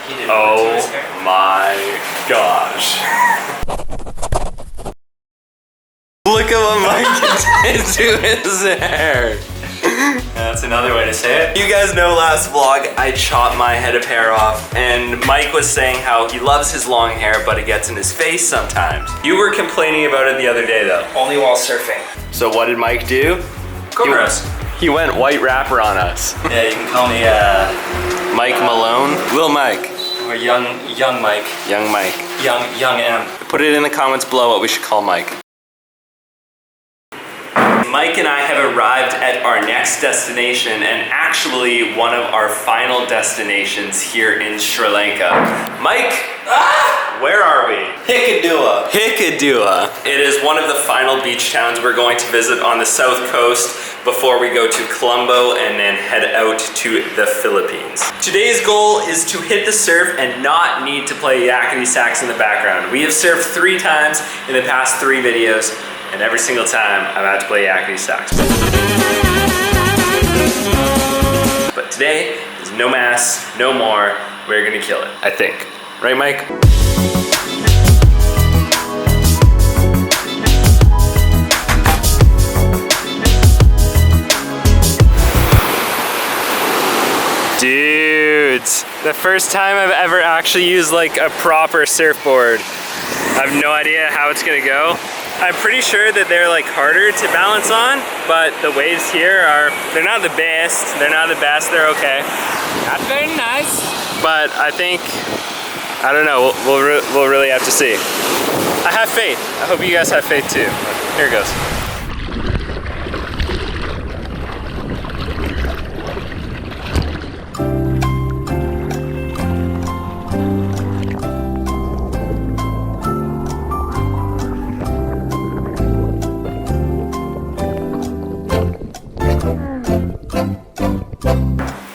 Oh my gosh. Look at what Mike did to his hair. That's another way to say it. You guys know last vlog, I chopped my head of hair off, and Mike was saying how he loves his long hair, but it gets in his face sometimes. You were complaining about it the other day though. Only while surfing. So what did Mike do? Cornrows. He went white rapper on us. Yeah, you can call me Mike Malone? Lil Mike. or young Mike. Young Mike. Young M. Put it in the comments below what we should call Mike. Mike and I have arrived at our next destination, and actually one of our final destinations here in Sri Lanka. Mike, where are we? Hickadua. Hickadua. It is one of the final beach towns we're going to visit on the south coast before we go to Colombo and then head out to the Philippines. Today's goal is to hit the surf and not need to play yakety sax in the background. We have surfed 3 times in the past 3 videos, and every single time I've had to play yakety sax. But today is no mass, no more. We're gonna kill it, I think. Right, Mike? Dudes, the first time I've ever actually used like a proper surfboard. I have no idea how it's gonna go. I'm pretty sure that they're like harder to balance on, but the waves here they're not the best, they're okay. Not very nice. But I think, I don't know, we'll really have to see. I have faith. I hope you guys have faith too. Here it goes.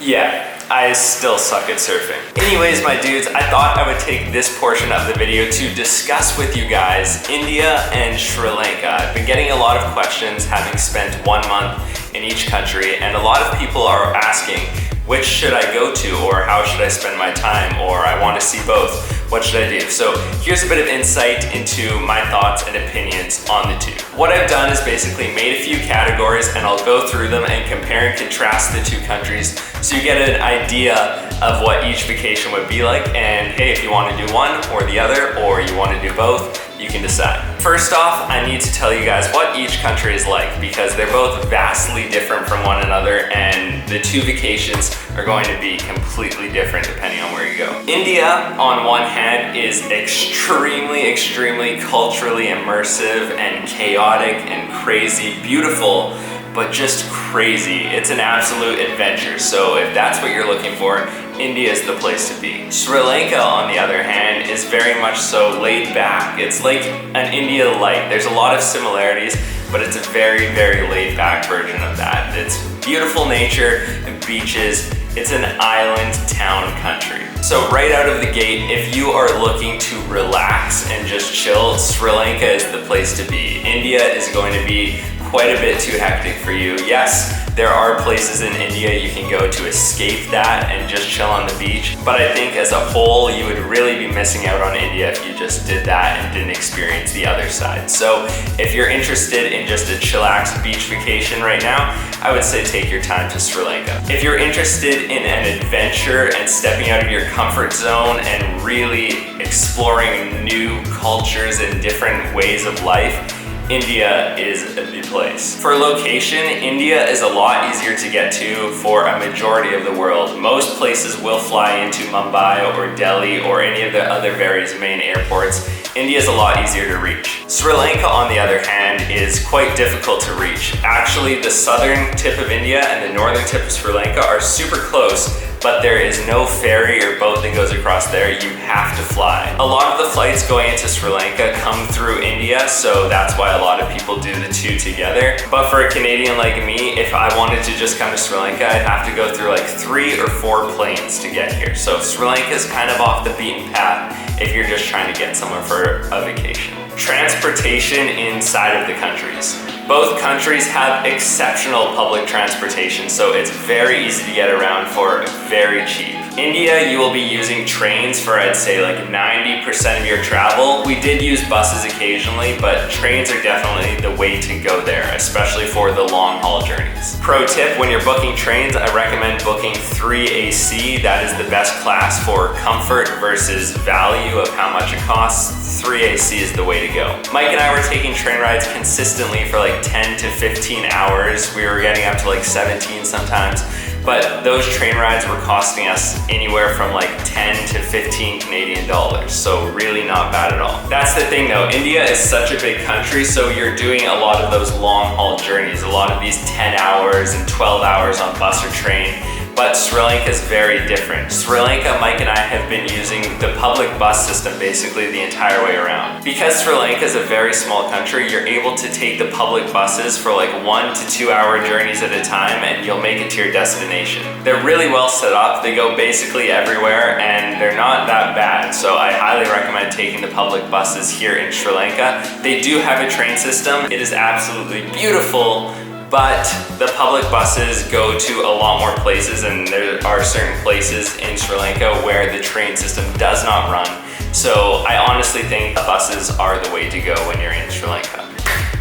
Yeah, I still suck at surfing. Anyways, my dudes, I thought I would take this portion of the video to discuss with you guys India and Sri Lanka. I've been getting a lot of questions having spent 1 month in each country, and a lot of people are asking, which should I go to, or how should I spend my time, or I want to see both, what should I do? So here's a bit of insight into my thoughts and opinions on the two. What I've done is basically made a few categories, and I'll go through them and compare and contrast the 2 countries so you get an idea of what each vacation would be like. And hey, if you want to do one or the other, or you want to do both, you can decide. First off, I need to tell you guys what each country is like, because they're both vastly different from one another, and the 2 vacations are going to be completely different depending on where you go. India, on one hand, is extremely culturally immersive and chaotic and crazy, beautiful, but just crazy. It's an absolute adventure. So if that's what you're looking for, India is the place to be. Sri Lanka, on the other hand, is very much so laid back. It's like an India light. There's a lot of similarities, but it's a very laid back version of that. It's beautiful nature and beaches. It's an island town country. So right out of the gate, if you are looking to relax and just chill, Sri Lanka is the place to be. India is going to be quite a bit too hectic for you. Yes, there are places in India you can go to escape that and just chill on the beach, but I think as a whole, you would really be missing out on India if you just did that and didn't experience the other side. So if you're interested in just a chillax beach vacation right now, I would say take your time to Sri Lanka. If you're interested in an adventure and stepping out of your comfort zone and really exploring new cultures and different ways of life, India is the place. For location, India is a lot easier to get to for a majority of the world. Most places will fly into Mumbai or Delhi or any of the other various main airports. India is a lot easier to reach. Sri Lanka, on the other hand, is quite difficult to reach. Actually, the southern tip of India and the northern tip of Sri Lanka are super close, but there is no ferry or boat that goes across there. You have to fly. A lot of the flights going into Sri Lanka come through India, so that's why a lot of people do the 2 together. But for a Canadian like me, if I wanted to just come to Sri Lanka, I'd have to go through like 3 or 4 planes to get here. So Sri Lanka is kind of off the beaten path if you're just trying to get somewhere for a vacation. Transportation inside of the countries. Both countries have exceptional public transportation, so it's very easy to get around for very cheap. India, you will be using trains for, I'd say, like 90% of your travel. We did use buses occasionally, but trains are definitely the way to go there, especially for the long haul journeys. Pro tip, when you're booking trains, I recommend booking 3AC. That is the best class for comfort versus value of how much it costs. 3AC is the way to go. Mike and I were taking train rides consistently for like 10 to 15 hours. We were getting up to like 17 sometimes. But those train rides were costing us anywhere from like 10 to 15 Canadian dollars. So really not bad at all. That's the thing though, India is such a big country, so you're doing a lot of those long haul journeys, a lot of these 10 hours and 12 hours on bus or train. But Sri Lanka is very different. Sri Lanka, Mike and I have been using the public bus system basically the entire way around. Because Sri Lanka is a very small country, you're able to take the public buses for like 1 to 2 hour journeys at a time and you'll make it to your destination. They're really well set up. They go basically everywhere and they're not that bad. So I highly recommend taking the public buses here in Sri Lanka. They do have a train system. It is absolutely beautiful. But the public buses go to a lot more places, and there are certain places in Sri Lanka where the train system does not run. So I honestly think the buses are the way to go when you're in Sri Lanka.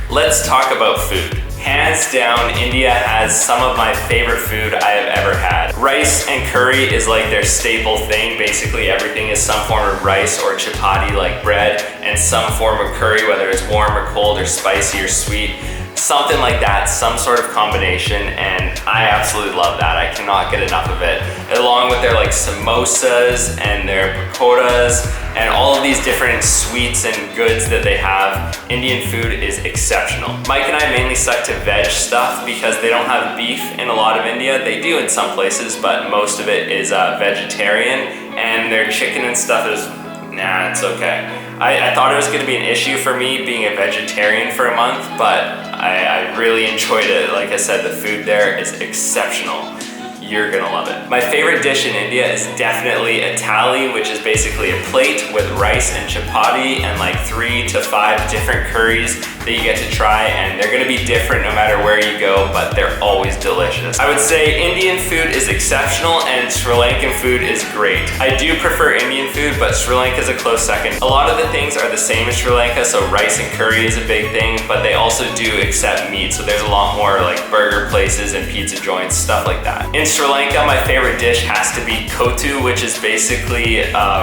Let's talk about food. Hands down, India has some of my favorite food I have ever had. Rice and curry is like their staple thing. Basically everything is some form of rice or chapati like bread, and some form of curry, whether it's warm or cold or spicy or sweet. Something like that, some sort of combination, and I absolutely love that. I cannot get enough of it. Along with their like samosas and their pakoras and all of these different sweets and goods that they have, Indian food is exceptional. Mike and I mainly stuck to veg stuff because they don't have beef in a lot of India. They do in some places, but most of it is vegetarian, and their chicken and stuff is, nah, it's okay. I thought it was gonna be an issue for me being a vegetarian for a month, but I really enjoyed it. Like I said, the food there is exceptional. You're gonna love it. My favorite dish in India is definitely a thali, which is basically a plate with rice and chapati and like 3 to 5 different curries that you get to try, and they're gonna be different no matter where you go, but they're always delicious. I would say Indian food is exceptional and Sri Lankan food is great. I do prefer Indian food, but Sri Lanka is a close second. A lot of the things are the same as Sri Lanka, so rice and curry is a big thing, but they also do accept meat, so there's a lot more like burger places and pizza joints, stuff like that. In Sri Lanka, my favorite dish has to be kotu, which is basically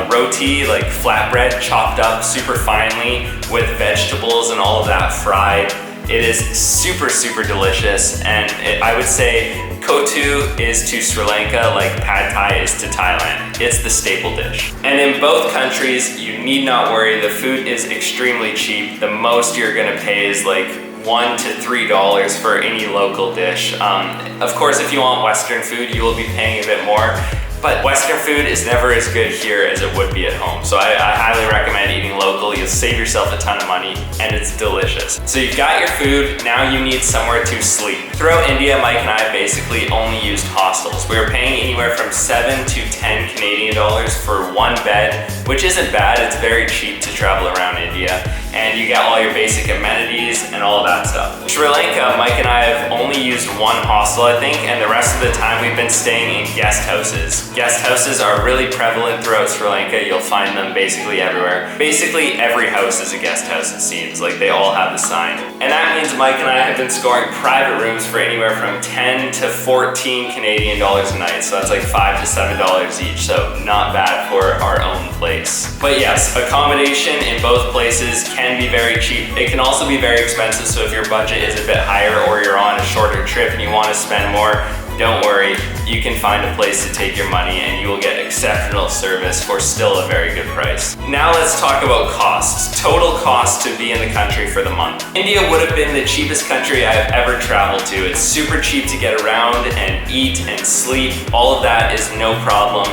roti, like flatbread chopped up super finely with vegetables and all of that fried. It is super, super delicious, and I would say kotu is to Sri Lanka like pad thai is to Thailand. It's the staple dish. And in both countries, you need not worry, the food is extremely cheap. The most you're gonna pay is like $1 to $3 for any local dish. Of course, if you want Western food, you will be paying a bit more, but Western food is never as good here as it would be at home. So I highly recommend eating local. You'll save yourself a ton of money, and it's delicious. So you've got your food, now you need somewhere to sleep. Throughout India, Mike and I basically only used hostels. We were paying anywhere from 7 to 10 Canadian dollars for one bed, which isn't bad. It's very cheap to travel around India, and you get all your basic amenities and all of that stuff. Sri Lanka, Mike and I have only used one hostel, I think, and the rest of the time we've been staying in guest houses. Guest houses are really prevalent throughout Sri Lanka. You'll find them basically everywhere. Basically every house is a guest house, it seems. Like they all have the sign. And that means Mike and I have been scoring private rooms for anywhere from 10 to 14 Canadian dollars a night. So that's like $5 to $7 each. So not bad for our own place. But yes, accommodation in both places can be very cheap. It can also be very expensive. So if your budget is a bit higher or you're on a shorter trip and you want to spend more, don't worry, you can find a place to take your money and you will get exceptional service for still a very good price. Now let's talk about costs. Total cost to be in the country for the month. India would have been the cheapest country I've ever traveled to. It's super cheap to get around and eat and sleep. All of that is no problem.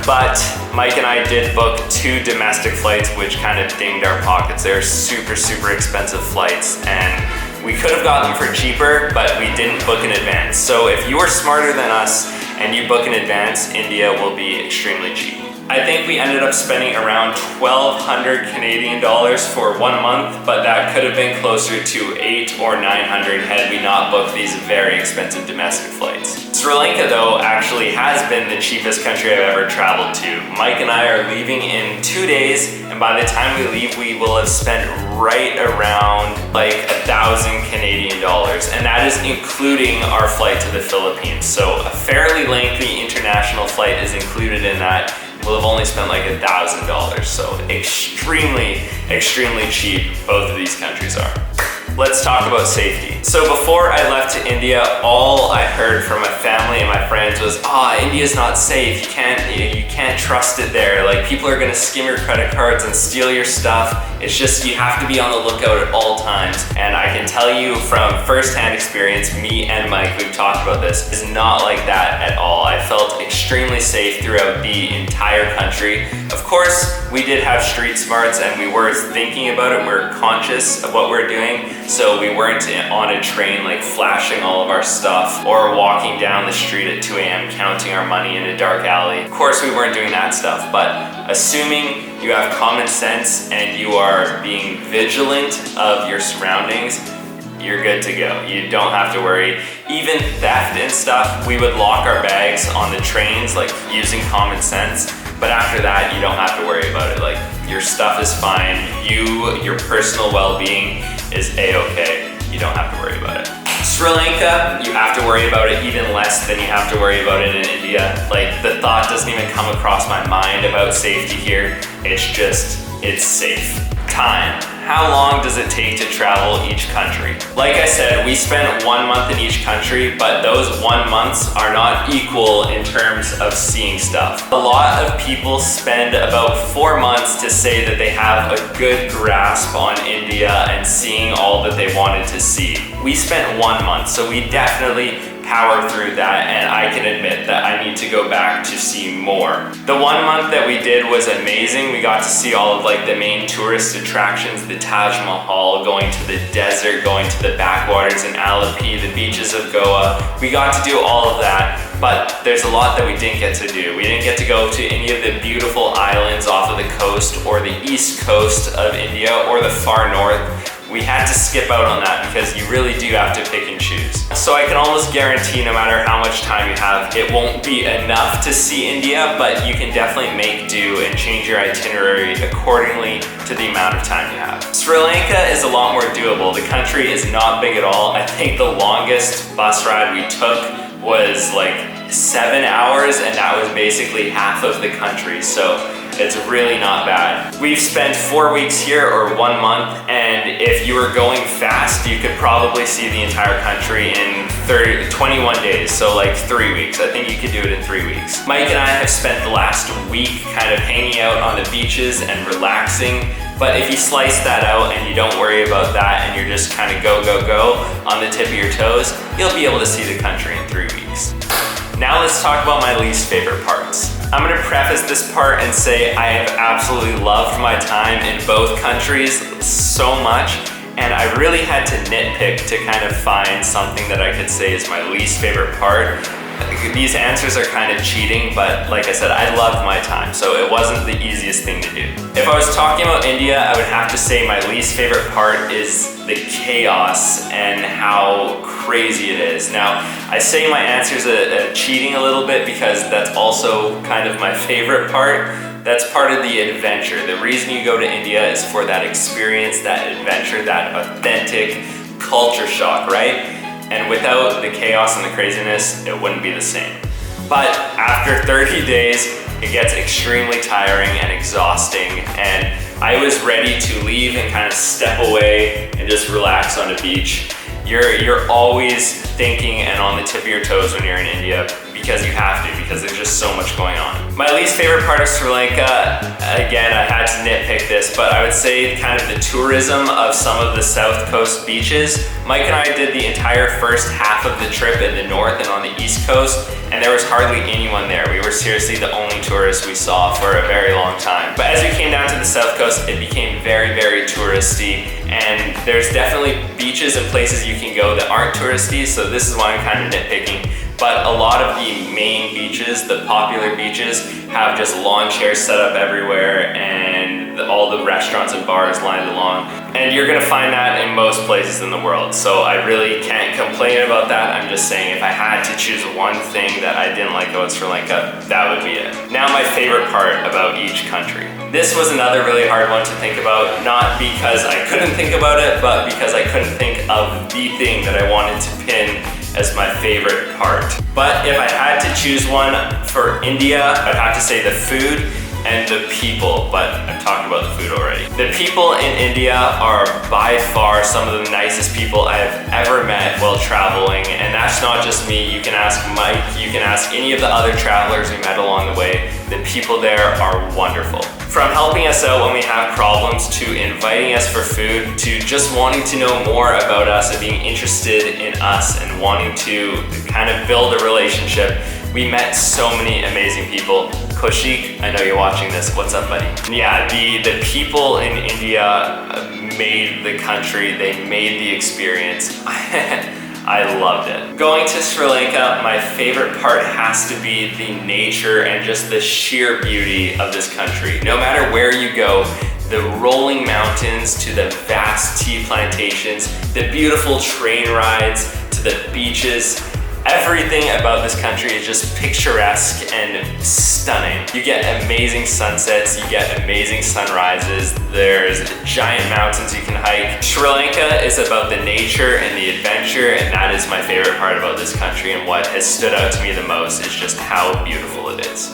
But Mike and I did book 2 domestic flights, which kind of dinged our pockets. They're super, super expensive flights, and we could have gotten them for cheaper, but we didn't book in advance. So if you are smarter than us and you book in advance, India will be extremely cheap. I think we ended up spending around 1,200 Canadian dollars for 1 month, but that could have been closer to 800 or 900 had we not booked these very expensive domestic flights. Sri Lanka though actually has been the cheapest country I've ever traveled to. Mike and I are leaving in 2 days, and by the time we leave, we will have spent right around like 1,000 Canadian dollars, and that is including our flight to the Philippines. So a fairly lengthy international flight is included in that. We'll have only spent like $1,000, so extremely, extremely cheap both of these countries are. Let's talk about safety. So before I left to India, all I heard from my family and my friends was, India's not safe. You can't trust it there. Like, people are gonna skim your credit cards and steal your stuff. It's just, you have to be on the lookout at all times. And I can tell you from firsthand experience, me and Mike, we've talked about this, is not like that at all. I felt extremely safe throughout the entire country. Of course, we did have street smarts and we were thinking about it. We were conscious of what we were doing. So we weren't on a train like flashing all of our stuff or walking down the street at 2 a.m. counting our money in a dark alley. Of course, we weren't doing that stuff, but assuming you have common sense and you are being vigilant of your surroundings, you're good to go. You don't have to worry. Even theft and stuff, we would lock our bags on the trains, like using common sense. But after that, you don't have to worry about it. Like, your stuff is fine. Your personal well-being is a-okay. You don't have to worry about it. Sri Lanka, you have to worry about it even less than you have to worry about it in India. Like, the thought doesn't even come across my mind about safety here. It's safe. Time. How long does it take to travel each country? Like I said, we spent 1 month in each country, but those 1 months are not equal in terms of seeing stuff. A lot of people spend about 4 months to say that they have a good grasp on India and seeing all that they wanted to see. We spent 1 month, so we definitely power through that, and I can admit that I need to go back to see more. The 1 month that we did was amazing. We got to see all of like the main tourist attractions, the Taj Mahal, going to the desert, going to the backwaters in Alapi, the beaches of Goa. We got to do all of that, but there's a lot that we didn't get to do. We didn't get to go to any of the beautiful islands off of the coast or the east coast of India or the far north. We had to skip out on that because you really do have to pick and choose. So I can almost guarantee no matter how much time you have, it won't be enough to see India, but you can definitely make do and change your itinerary accordingly to the amount of time you have. Sri Lanka is a lot more doable. The country is not big at all. I think the longest bus ride we took was like 7 hours, and that was basically half of the country. So it's really not bad. We've spent 4 weeks here or 1 month, and if you were going fast, you could probably see the entire country in 21 days, so like 3 weeks. I think you could do it in 3 weeks. Mike and I have spent the last week kind of hanging out on the beaches and relaxing, but if you slice that out and you don't worry about that and you're just kind of go, go, go on the tip of your toes, you'll be able to see the country in 3 weeks. Now let's talk about my least favorite parts. I'm gonna preface this part and say I have absolutely loved my time in both countries so much, and I really had to nitpick to kind of find something that I could say is my least favorite part. These answers are kind of cheating, but like I said, I loved my time, so it wasn't the easiest thing to do. If I was talking about India, I would have to say my least favorite part is the chaos and how crazy it is. Now, I say my answer's cheating a little bit because that's also kind of my favorite part. That's part of the adventure. The reason you go to India is for that experience, that adventure, that authentic culture shock, right? And without the chaos and the craziness, it wouldn't be the same. But after 30 days, it gets extremely tiring and exhausting, and I was ready to leave and kind of step away and just relax on the beach. You're always thinking and on the tip of your toes when you're in India because you have to, because there's just so much going on. My least favorite part of Sri Lanka, again, I had to nitpick this, but I would say kind of the tourism of some of the south coast beaches. Mike and I did the entire first half of the trip in the north and on the east coast, and there was hardly anyone there. We were seriously the only tourists we saw for a very long time. But as we came down to the south coast, it became very, very touristy, and there's definitely beaches and places you can go that aren't touristy, so this is why I'm kind of nitpicking. but a lot of the main beaches, the popular beaches, have just lawn chairs set up everywhere and all the restaurants and bars lined along. And you're gonna find that in most places in the world. So I really can't complain about that. I'm just saying if I had to choose one thing that I didn't like about Sri Lanka, that would be it. Now my favorite part about each country. This was another really hard one to think about, not because I couldn't think about it, but because I couldn't think of the thing that I wanted to pin as my favorite part. But if I had to choose one for India, I'd have to say the food and the people, but I've talked about the food already. The people in India are by far some of the nicest people I have ever met while traveling, and that's not just me. You can ask Mike, you can ask any of the other travelers we met along the way. The people there are wonderful. From helping us out when we have problems, to inviting us for food, to just wanting to know more about us and being interested in us and wanting to kind of build a relationship. We met so many amazing people. Koshik, I know you're watching this. What's up, buddy? Yeah, the people in India made the country. They made the experience. I loved it. Going to Sri Lanka, my favorite part has to be the nature and just the sheer beauty of this country. No matter where you go, the rolling mountains to the vast tea plantations, the beautiful train rides to the beaches, everything about this country is just picturesque and stunning. You get amazing sunsets, you get amazing sunrises, there's giant mountains you can hike. Sri Lanka is about the nature and the adventure, and that is my favorite part about this country, and what has stood out to me the most is just how beautiful it is.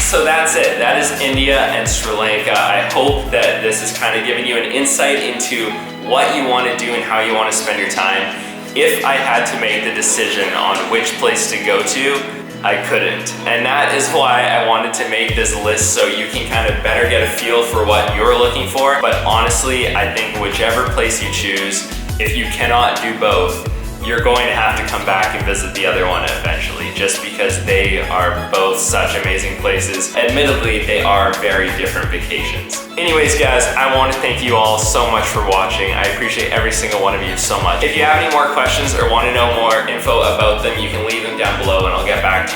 So that's it. That is India and Sri Lanka. I hope that this has kind of given you an insight into what you want to do and how you want to spend your time. If I had to make the decision on which place to go to, I couldn't. And that is why I wanted to make this list, so you can kind of better get a feel for what you're looking for. But honestly, I think whichever place you choose, if you cannot do both, you're going to have to come back and visit the other one eventually, just because they are both such amazing places. Admittedly, they are very different vacations. Anyways, guys, I want to thank you all so much for watching. I appreciate every single one of you so much. If you have any more questions or want to know more info about them, you can leave them down below and I'll get back to